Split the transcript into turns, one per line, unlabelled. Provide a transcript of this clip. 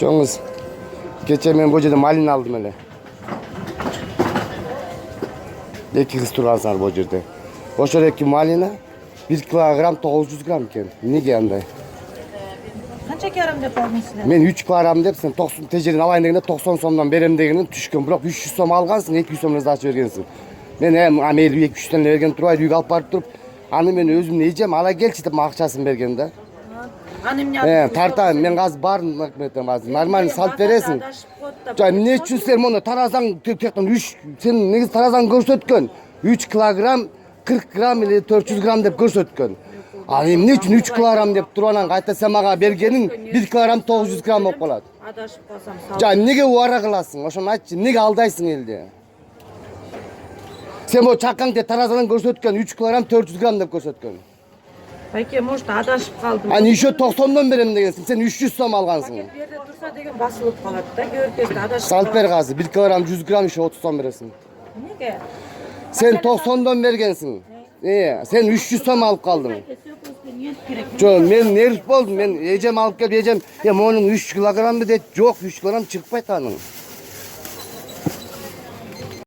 Çoğunuz geçen ben Boca'da malin aldım öyle. İki kız turasar Boca'da. Boca'daki malina 1 kilogram 900 gram iken. Ne geldi?
Qancha karam deb olmaysizlar?
Men 3 kilogram depsin. 90 tejerin alayın degende 90 so'mdan berem degenden tushgan. Biroq 300 so'm algansın, 200 so'mdan açıp bergensin. Men hem amel 200 tane bergen turaydı, uyga alıp barıp turup, anı men özüm neyeceğim, ala gelçi dep akçaсын bergende.
Anim ya.
Tartan men gaz barın makmetten gaz. Normal salt veresin. Ja ne üçün sen onu tarazan tekten 3 sen negiz tarazan görsetken 3 kilogram 40 gram ile 400 gram dep görsetken. Al ne üçün 3 kilogram dep turanan qayta sen maga bergenin 1 kilogram 900 gram bolup kalat.
Adashib qolsam sal.
Ja nege uara kılasın? Oşonu aytçı, nege aldaysın elde? Sen bu çakkan de tarazan görsetken 3 kilogram 400 gram dep görsetken.
Peki, может adashib qoldim.
Hani işe 90'dan berem degensin. Sen 300 so'm algansın.
Bu yerda tursa degan bosilib qoladi-da, ko'rkazda adashib.
Salt ver gazı. 1 kilogram 100 gram işe 30 so'm beresin.
Nega?
Sen 90'dan bergensin. Sen 300 so'm alıp kaldın. Çok men nerf boldum. Men yiyeceğim alıp gelip yiyeceğim. Ya onun 3 kilogram bir de yok 3 kilogram çıkpay tanın.